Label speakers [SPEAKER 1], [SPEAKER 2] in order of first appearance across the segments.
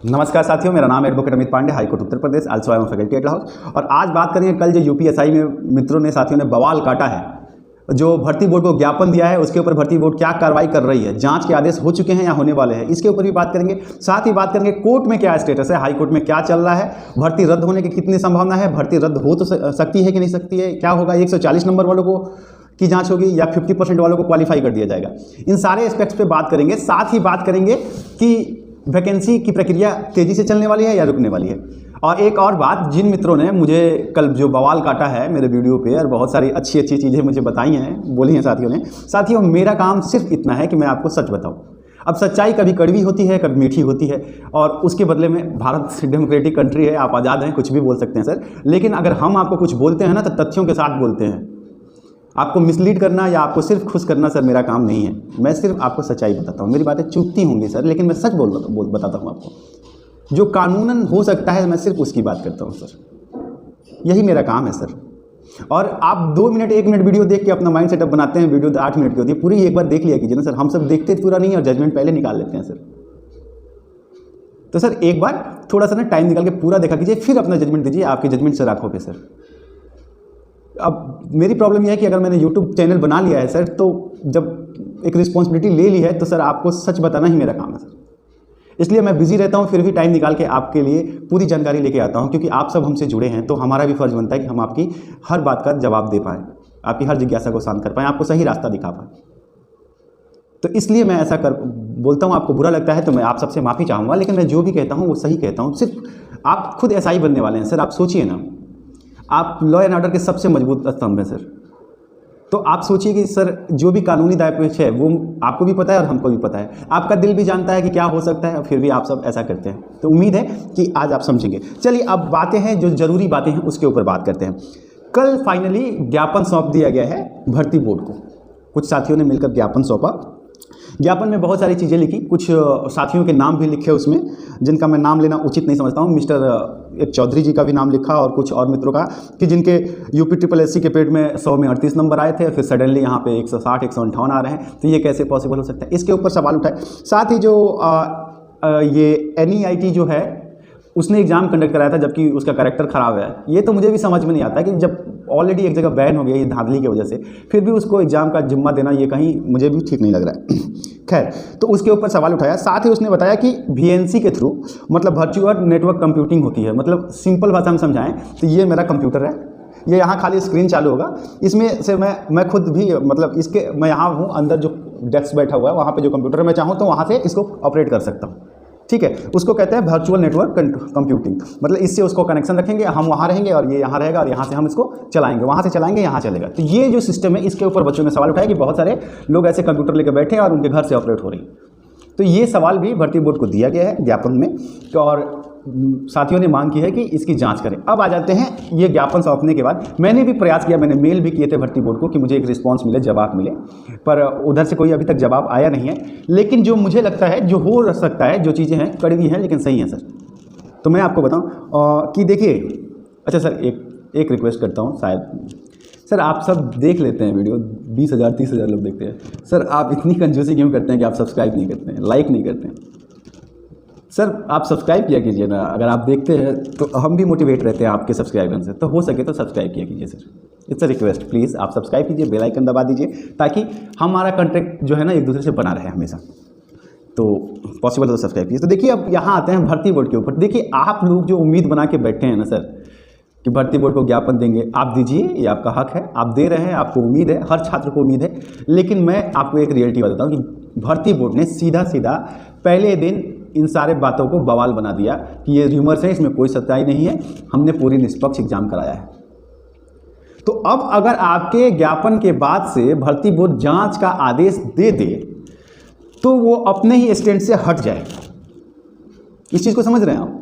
[SPEAKER 1] नमस्कार साथियों, मेरा नाम advocate Amit Pandey, high court Uttar Pradesh, also I am faculty at house. और आज बात करेंगे कल जो यूपीएसआई में मित्रों ने, साथियों ने बवाल काटा है, जो भर्ती बोर्ड को ज्ञापन दिया है, उसके ऊपर भर्ती बोर्ड क्या कार्रवाई कर रही है, जांच के आदेश हो चुके हैं या होने वाले हैं, इसके ऊपर भी बात करेंगे। साथ ही बात करेंगे कोर्ट में क्या स्टेटस है, हाई कोर्ट में क्या चल रहा है, भर्ती रद्द होने की कितनी संभावना है, भर्ती रद्द हो तो सकती है कि नहीं सकती है, क्या होगा, 140 नंबर वालों को की जांच होगी या 50% वालों को क्वालिफाई कर दिया जाएगा। इन सारे एस्पेक्ट्स पे बात करेंगे। साथ ही बात करेंगे कि वैकेंसी की प्रक्रिया तेज़ी से चलने वाली है या रुकने वाली है। और एक और बात, जिन मित्रों ने मुझे कल जो बवाल काटा है मेरे वीडियो पे और बहुत सारी अच्छी अच्छी चीज़ें मुझे बताई हैं, बोली हैं साथियों, मेरा काम सिर्फ इतना है कि मैं आपको सच बताऊं। अब सच्चाई कभी कड़वी होती है, कभी मीठी होती है, और उसके बदले में भारत डेमोक्रेटिक कंट्री है, आप आज़ाद हैं, कुछ भी बोल सकते हैं सर। लेकिन अगर हम आपको कुछ बोलते हैं ना, तो तथ्यों के साथ बोलते हैं। आपको मिसलीड करना या आपको सिर्फ खुश करना सर मेरा काम नहीं है। मैं सिर्फ आपको सच्चाई बताता हूँ। मेरी बातें चुभती होंगी सर, लेकिन मैं सच बताता हूँ आपको। जो कानूनन हो सकता है मैं सिर्फ उसकी बात करता हूँ सर। यही मेरा काम है सर। और आप 2 मिनट 1 मिनट वीडियो देख के अपना माइंड सेटअप बनाते हैं, वीडियो 8 मिनट की होती है, पूरी एक बार देख लिया कीजिए ना सर। हम सब देखते पूरा नहीं और जजमेंट पहले निकाल लेते हैं सर। तो सर एक बार थोड़ा सा ना टाइम निकाल के पूरा देखा कीजिए, फिर अपना जजमेंट दीजिए। आपके जजमेंट से आंखों पे सर। अब मेरी प्रॉब्लम यह है कि अगर मैंने यूट्यूब चैनल बना लिया है सर, तो जब एक रिस्पॉन्सिबिलिटी ले ली है तो सर आपको सच बताना ही मेरा काम है सर। इसलिए मैं बिजी रहता हूँ, फिर भी टाइम निकाल के आपके लिए पूरी जानकारी लेके आता हूँ, क्योंकि आप सब हमसे जुड़े हैं। तो हमारा भी फर्ज बनता है कि हम आपकी हर बात का जवाब दे पाएँ, आपकी हर जिज्ञासा को शांत कर पाएँ, आपको सही रास्ता दिखा पाएँ। तो इसलिए मैं ऐसा बोलता हूँ। आपको बुरा लगता है तो मैं आप सबसे माफ़ी चाहूँगा, लेकिन मैं जो भी कहता हूँ वो सही कहता हूँ। सिर्फ आप खुद एसआई बनने वाले हैं सर। आप सोचिए ना, आप लॉ एंड ऑर्डर के सबसे मजबूत स्तंभ हैं सर। तो आप सोचिए कि सर जो भी कानूनी दायित्व है वो आपको भी पता है और हमको भी पता है, आपका दिल भी जानता है कि क्या हो सकता है, फिर भी आप सब ऐसा करते हैं। तो उम्मीद है कि आज आप समझेंगे। चलिए अब बातें हैं, जो ज़रूरी बातें हैं उसके ऊपर बात करते हैं। कल फाइनली ज्ञापन सौंप दिया गया है भर्ती बोर्ड को। कुछ साथियों ने मिलकर ज्ञापन सौंपा। ज्ञापन में बहुत सारी चीज़ें लिखी, कुछ साथियों के नाम भी लिखे उसमें, जिनका मैं नाम लेना उचित नहीं समझता हूँ। मिस्टर एक चौधरी जी का भी नाम लिखा और कुछ और मित्रों का, कि जिनके UPSSC के पेड में 100 में 38 नंबर आए थे, फिर सडनली यहाँ पे 160 158 आ रहे हैं। तो ये कैसे पॉसिबल हो सकता है, इसके ऊपर सवाल उठाए। साथ ही जो ये NEIT जो है उसने एग्ज़ाम कंडक्ट कराया था, जबकि उसका कैरेक्टर ख़राब है। ये तो मुझे भी समझ में नहीं आता कि जब ऑलरेडी एक जगह बैन हो गया ये धांधली की वजह से, फिर भी उसको एग्ज़ाम का जिम्मा देना, ये कहीं मुझे भी ठीक नहीं लग रहा है। खैर, तो उसके ऊपर सवाल उठाया। साथ ही उसने बताया कि VNC के थ्रू, मतलब वर्चुअल नेटवर्क कंप्यूटिंग होती है। मतलब सिंपल भाषा में समझाएं तो ये मेरा कंप्यूटर है, ये यहाँ खाली स्क्रीन चालू होगा, इसमें से मैं खुद भी, मतलब इसके मैं यहाँ हूँ, अंदर जो डेस्क बैठा हुआ है वहाँ पे जो कंप्यूटर है, मैं चाहूँ तो वहाँ से इसको ऑपरेट कर सकता हूँ। ठीक है, उसको कहते हैं वर्चुअल नेटवर्क कंप्यूटिंग। मतलब इससे उसको कनेक्शन रखेंगे, हम वहाँ रहेंगे और ये यहाँ रहेगा, और यहाँ से हम इसको चलाएंगे, वहाँ से चलाएंगे, यहाँ चलेगा। तो ये जो सिस्टम है, इसके ऊपर बच्चों ने सवाल उठाया कि बहुत सारे लोग ऐसे कंप्यूटर लेकर बैठे हैं और उनके घर से ऑपरेट हो रही है। तो ये सवाल भी भर्ती बोर्ड को दिया गया है ज्ञापन में, और साथियों ने मांग की है कि इसकी जांच करें। अब आ जाते हैं, ये ज्ञापन सौंपने के बाद मैंने भी प्रयास किया, मैंने मेल भी किए थे भर्ती बोर्ड को कि मुझे एक रिस्पांस मिले, जवाब मिले, पर उधर से कोई अभी तक जवाब आया नहीं है। लेकिन जो मुझे लगता है, जो हो सकता है, जो चीज़ें हैं कड़वी हैं लेकिन सही हैं सर। तो मैं आपको बताऊँ कि देखिए, अच्छा सर एक रिक्वेस्ट करता हूँ, शायद सर आप सब देख लेते हैं वीडियो, 20,000 30,000 लोग देखते हैं सर, आप इतनी कंजूसी क्यों करते हैं कि आप सब्सक्राइब नहीं करते हैं, लाइक नहीं करते हैं? सर आप सब्सक्राइब किया कीजिए ना, अगर आप देखते हैं तो हम भी मोटिवेट रहते हैं आपके सब्सक्राइबर से। तो हो सके तो सब्सक्राइब किया कीजिए sir, it's a request, please आप सब्सक्राइब कीजिए, बेल आइकन दबा दीजिए, ताकि हमारा कॉन्टैक्ट जो है ना एक दूसरे से बना रहे हमेशा। तो पॉसिबल हो तो सब्सक्राइब कीजिए। तो देखिए अब यहाँ आते हैं भर्ती बोर्ड के ऊपर। देखिए आप लोग जो उम्मीद बना के बैठे हैं ना सर कि भर्ती बोर्ड को ज्ञापन देंगे, आप दीजिए, ये आपका हक है, आप दे रहे हैं, आपको उम्मीद है, हर छात्र को उम्मीद है। लेकिन मैं आपको एक रियलिटी बताता हूँ कि भर्ती बोर्ड ने सीधा पहले दिन इन सारे बातों को बवाल बना दिया कि ये र्यूमर्स हैं, इसमें कोई सच्चाई नहीं है, हमने पूरी निष्पक्ष एग्जाम कराया है। तो अब अगर आपके ज्ञापन के बाद से भर्ती बोर्ड जांच का आदेश दे दे तो वो अपने ही स्टैंड से हट जाए। इस चीज़ को समझ रहे हैं आप?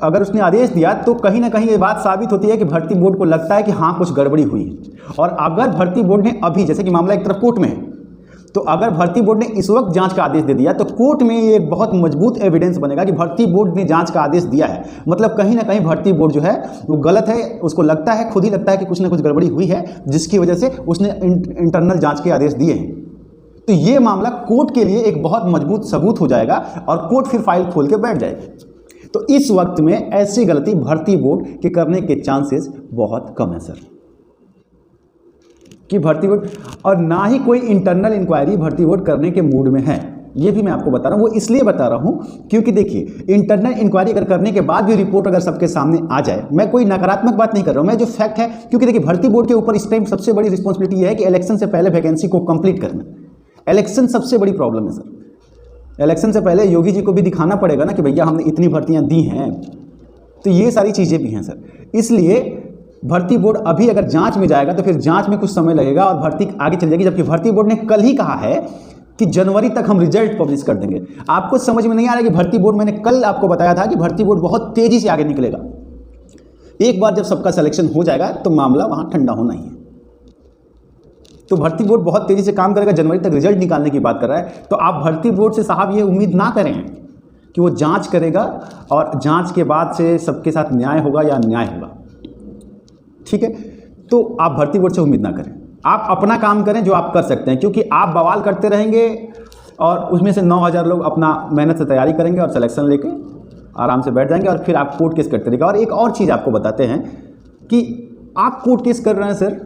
[SPEAKER 1] अगर उसने आदेश दिया तो कहीं ना कहीं ये बात साबित होती है कि भर्ती बोर्ड को लगता है कि हाँ कुछ गड़बड़ी हुई है। और अगर भर्ती बोर्ड ने अभी, जैसे कि मामला एक तरफ कोर्ट में है, तो अगर भर्ती बोर्ड ने इस वक्त जांच का आदेश दे दिया तो कोर्ट में ये एक बहुत मजबूत एविडेंस बनेगा कि भर्ती बोर्ड ने जांच का आदेश दिया है। मतलब कहीं ना कहीं भर्ती बोर्ड जो है वो गलत है, उसको लगता है, खुद ही लगता है कि कुछ ना कुछ गड़बड़ी हुई है, जिसकी वजह से उसने इंटरनल जांच के आदेश दिए हैं। तो ये मामला कोर्ट के लिए एक बहुत मजबूत सबूत हो जाएगा और कोर्ट फिर फाइल खोल के बैठ जाएगी। तो इस वक्त में ऐसी गलती भर्ती बोर्ड के करने के चांसेस बहुत कम है सर, कि भर्ती बोर्ड, और ना ही कोई इंटरनल इंक्वायरी भर्ती बोर्ड करने के मूड में है। ये भी मैं आपको बता रहा हूँ, वो इसलिए बता रहा हूँ क्योंकि देखिए इंटरनल इंक्वायरी अगर करने के बाद भी रिपोर्ट अगर सबके सामने आ जाए, मैं कोई नकारात्मक बात नहीं कर रहा हूँ, मैं जो फैक्ट है, क्योंकि देखिए भर्ती बोर्ड के ऊपर इस टाइम सबसे बड़ी रिस्पॉन्सिबिलिटी ये है कि इलेक्शन से पहले वैकेंसी को कंप्लीट करना। इलेक्शन सबसे बड़ी प्रॉब्लम है सर। इलेक्शन से पहले योगी जी को भी दिखाना पड़ेगा ना कि भैया हमने इतनी भर्तियाँ दी हैं, तो ये सारी चीज़ें भी हैं सर। इसलिए भर्ती बोर्ड अभी अगर जांच में जाएगा तो फिर जांच में कुछ समय लगेगा और भर्ती आगे चल जाएगी, जबकि भर्ती बोर्ड ने कल ही कहा है कि जनवरी तक हम रिजल्ट पब्लिश कर देंगे। आपको समझ में नहीं आ रहा है कि भर्ती बोर्ड, मैंने कल आपको बताया था कि भर्ती बोर्ड बहुत तेजी से आगे निकलेगा। एक बार जब सबका सिलेक्शन हो जाएगा तो मामला वहां ठंडा होना ही है। तो भर्ती बोर्ड बहुत तेजी से काम करेगा, जनवरी तक रिजल्ट निकालने की बात कर रहा है। तो आप भर्ती बोर्ड से साहब ये उम्मीद ना करें कि वो जांच करेगा और जांच के बाद से सबके साथ न्याय होगा या अन्याय होगा, ठीक है। तो आप भर्ती बोर्ड से उम्मीद ना करें, आप अपना काम करें जो आप कर सकते हैं, क्योंकि आप बवाल करते रहेंगे और उसमें से 9000 लोग अपना मेहनत से तैयारी करेंगे और सिलेक्शन लेके आराम से बैठ जाएंगे और फिर आप कोर्ट केस करते रहेंगे। और एक और चीज़ आपको बताते हैं कि आप कोर्ट केस कर रहे हैं सर,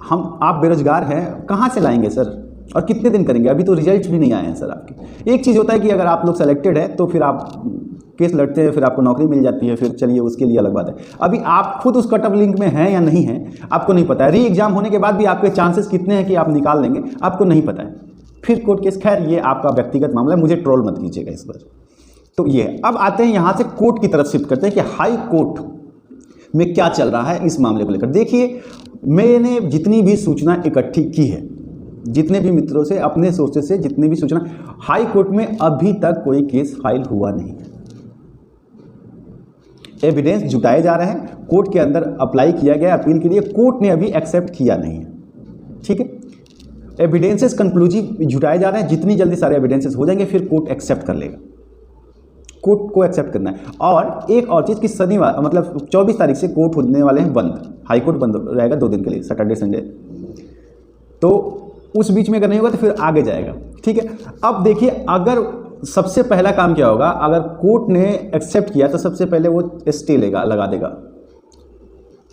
[SPEAKER 1] आप बेरोजगार हैं, कहाँ से लाएंगे सर और कितने दिन करेंगे? अभी तो रिजल्ट भी नहीं आए हैं सर आपके। एक चीज़ होता है कि अगर आप लोग सेलेक्टेड है तो फिर आप केस लड़ते हैं, फिर आपको नौकरी मिल जाती है, फिर चलिए उसके लिए अलग बात है। अभी आप खुद उस कट ऑफ लिंक में हैं या नहीं हैं आपको नहीं पता है। री एग्जाम होने के बाद भी आपके चांसेस कितने हैं कि आप निकाल लेंगे आपको नहीं पता है। फिर कोर्ट केस, खैर ये आपका व्यक्तिगत मामला है, मुझे ट्रोल मत कीजिएगा इस पर। तो ये अब आते हैं यहाँ से कोर्ट की तरफ शिफ्ट करते हैं कि हाई कोर्ट में क्या चल रहा है इस मामले को लेकर। देखिए मैंने जितनी भी सूचना इकट्ठी की है, जितने भी मित्रों से, अपने सोर्सेस से जितनी भी सूचना, हाई कोर्ट में अभी तक कोई केस फाइल हुआ नहीं है। एविडेंस जुटाए जा रहे हैं, कोर्ट के अंदर अप्लाई किया गया अपील के लिए, कोर्ट ने अभी एक्सेप्ट किया नहीं है, ठीक है। एविडेंसेस कंक्लूसिव जुटाए जा रहे हैं, जितनी जल्दी सारे एविडेंसेस हो जाएंगे फिर कोर्ट एक्सेप्ट कर लेगा। कोर्ट को एक्सेप्ट करना है। और एक और चीज़ कि शनिवार मतलब 24 तारीख से कोर्ट होने वाले हैं बंद, हाई कोर्ट बंद रहेगा 2 दिन के लिए, सैटरडे संडे। तो उस बीच में अगर नहीं होगा तो फिर आगे जाएगा, ठीक है। अब देखिए अगर सबसे पहला काम क्या होगा, अगर कोर्ट ने एक्सेप्ट किया तो सबसे पहले वो स्टे लगा देगा,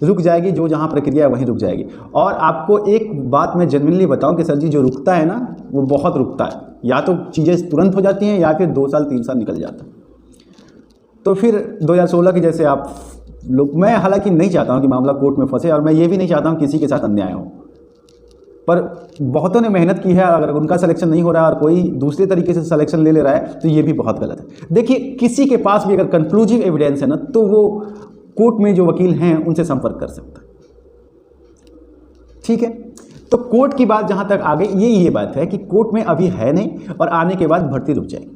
[SPEAKER 1] रुक जाएगी, जो जहाँ प्रक्रिया है वहीं रुक जाएगी। और आपको एक बात मैं जेन्युइनली बताऊं कि सर जी जो रुकता है ना वो बहुत रुकता है, या तो चीज़ें तुरंत हो जाती हैं या फिर 2 साल 3 साल निकल जाता है। तो फिर 2016 की जैसे आप लोग, मैं हालांकि नहीं चाहता हूँ कि मामला कोर्ट में फंसे और मैं ये भी नहीं चाहता हूँ किसी के साथ अन्याय हो, पर बहुतों ने मेहनत की है, अगर उनका सिलेक्शन नहीं हो रहा है और कोई दूसरे तरीके से सिलेक्शन ले रहा है तो ये भी बहुत गलत है। देखिए किसी के पास भी अगर कंक्लूसिव एविडेंस है ना तो वो कोर्ट में जो वकील हैं उनसे संपर्क कर सकता है, ठीक है। तो कोर्ट की बात जहाँ तक आ गई, ये बात है कि कोर्ट में अभी है नहीं और आने के बाद भर्ती रुक जाएगी,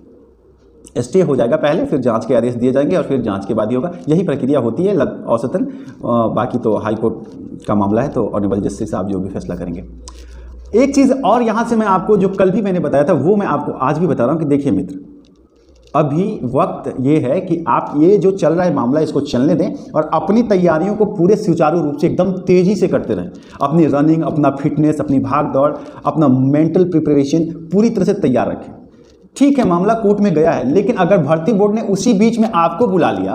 [SPEAKER 1] स्टे हो जाएगा पहले, फिर जांच के आदेश दिए जाएंगे और फिर जांच के बाद ही होगा। यही प्रक्रिया होती है औसतन। बाकी तो हाई कोर्ट का मामला है तो ऑनरेबल जस्टिस साहब जो भी फैसला करेंगे। एक चीज़ और यहाँ से मैं आपको, जो कल भी मैंने बताया था वो मैं आपको आज भी बता रहा हूँ कि देखिए मित्र, अभी वक्त ये है कि आप ये जो चल रहा है मामला इसको चलने दें और अपनी तैयारियों को पूरे सुचारू रूप से एकदम तेज़ी से करते रहें। अपनी रनिंग, अपना फिटनेस, अपनी भाग दौड़, अपना मेंटल प्रिपरेशन पूरी तरह से तैयार रखें। ठीक है मामला कोर्ट में गया है, लेकिन अगर भर्ती बोर्ड ने उसी बीच में आपको बुला लिया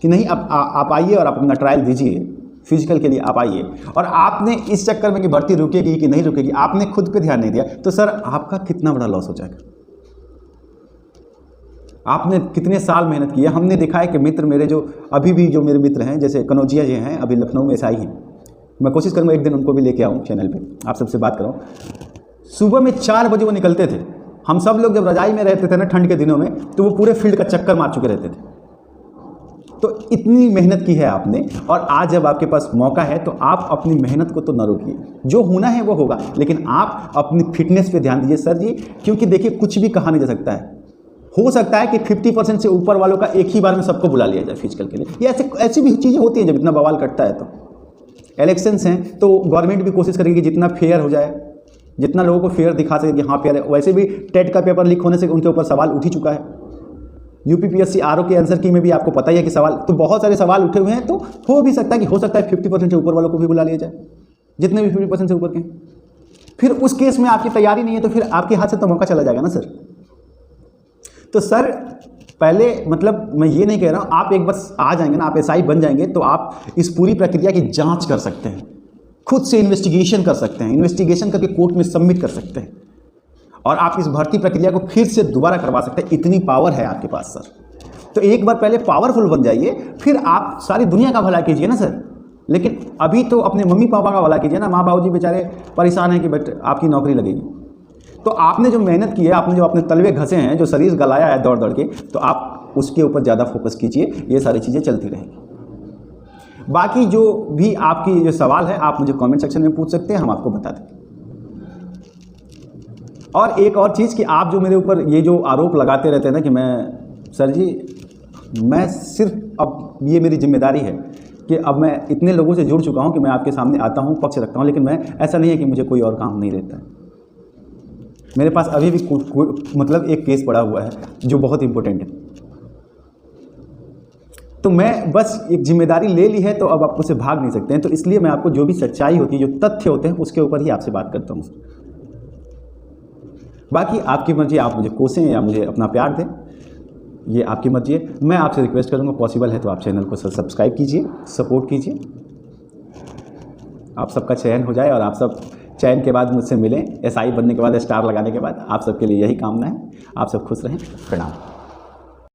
[SPEAKER 1] कि नहीं अब आप आइए और आप अपना ट्रायल दीजिए, फिजिकल के लिए आप आइए, और आपने इस चक्कर में कि भर्ती रुकेगी कि नहीं रुकेगी आपने खुद पे ध्यान नहीं दिया, तो सर आपका कितना बड़ा लॉस हो जाएगा। आपने कितने साल मेहनत की है। हमने देखा है कि मित्र मेरे जो अभी भी जो मेरे मित्र हैं, जैसे कनौजिया जी हैं, अभी लखनऊ में एसआई हैं, मैं कोशिश करूँगा एक दिन उनको भी लेके आऊँ चैनल पे, आप सबसे बात कराऊँ। सुबह में 4 बजे वो निकलते थे। हम सब लोग जब रजाई में रहते थे ना ठंड के दिनों में, तो वो पूरे फील्ड का चक्कर मार चुके रहते थे। तो इतनी मेहनत की है आपने, और आज जब आपके पास मौका है तो आप अपनी मेहनत को तो न रोकिए, जो होना है वो होगा, लेकिन आप अपनी फिटनेस पे ध्यान दीजिए सर जी, क्योंकि देखिए कुछ भी कहा नहीं जा सकता है। हो सकता है कि 50% से ऊपर वालों का एक ही बार में सबको बुला लिया जाए फिजिकल के लिए, ये ऐसी भी चीज़ें होती हैं जब इतना बवाल कटता है। तो इलेक्शंस हैं तो गवर्नमेंट भी कोशिश करेगी जितना फेयर हो जाए, जितना लोगों को फेयर दिखा सके कि हाँ फेयर है। वैसे भी टेट का पेपर लीक होने से उनके ऊपर सवाल उठ ही चुका है। यूपीपीएससी आरओ के आंसर की में भी आपको पता ही है कि सवाल तो बहुत सारे सवाल उठे हुए हैं। तो हो भी सकता है कि 50% से ऊपर वालों को भी बुला लिया जाए, जितने भी 50% से ऊपर के हैं। फिर उस केस में आपकी तैयारी नहीं है तो फिर आपके हाथ से तो मौका चला जाएगा ना सर। तो सर पहले मतलब मैं ये नहीं कह रहा हूँ, आप एक बस आ जाएंगे ना, आप एसआई बन जाएंगे तो आप इस पूरी प्रक्रिया की जांच कर सकते हैं, खुद से इन्वेस्टिगेशन कर सकते हैं, इन्वेस्टिगेशन करके कोर्ट में सबमिट कर सकते हैं और आप इस भर्ती प्रक्रिया को फिर से दोबारा करवा सकते हैं। इतनी पावर है आपके पास सर। तो एक बार पहले पावरफुल बन जाइए, फिर आप सारी दुनिया का भला कीजिए ना सर। लेकिन अभी तो अपने मम्मी पापा का भला कीजिए ना। माँ बाबू जी बेचारे परेशान हैं कि बट आपकी नौकरी लगेगी। तो आपने जो मेहनत की है, आपने जो अपने तलवे घसे हैं, जो शरीर गलाया है दौड़ दौड़ के, तो आप उसके ऊपर ज़्यादा फोकस कीजिए। ये सारी चीज़ें चलती रहेंगी। बाकी जो भी आपकी जो सवाल है आप मुझे कमेंट सेक्शन में पूछ सकते हैं, हम आपको बता देंगे। और एक और चीज़ कि आप जो मेरे ऊपर ये जो आरोप लगाते रहते हैं ना कि मैं सर जी, मैं सिर्फ अब ये मेरी जिम्मेदारी है कि अब मैं इतने लोगों से जुड़ चुका हूँ कि मैं आपके सामने आता हूँ, पक्ष रखता हूँ, लेकिन मैं ऐसा नहीं है कि मुझे कोई और काम नहीं रहता है। मेरे पास अभी भी मतलब एक केस पड़ा हुआ है जो बहुत इम्पोर्टेंट है। तो मैं बस एक जिम्मेदारी ले ली है तो अब आप उससे भाग नहीं सकते हैं। तो इसलिए मैं आपको जो भी सच्चाई होती है, जो तथ्य होते हैं, उसके ऊपर ही आपसे बात करता हूँ। बाकी आपकी मर्जी, आप मुझे कोसें या मुझे अपना प्यार दें, ये आपकी मर्जी है। मैं आपसे रिक्वेस्ट करूँगा, पॉसिबल है तो आप चैनल को सब्सक्राइब कीजिए, सपोर्ट कीजिए। आप सबका चयन हो जाए और आप सब चयन के बाद मुझसे मिलें, एसआई बनने के बाद, स्टार लगाने के बाद। आप सबके लिए यही कामना है। आप सब खुश रहें। प्रणाम।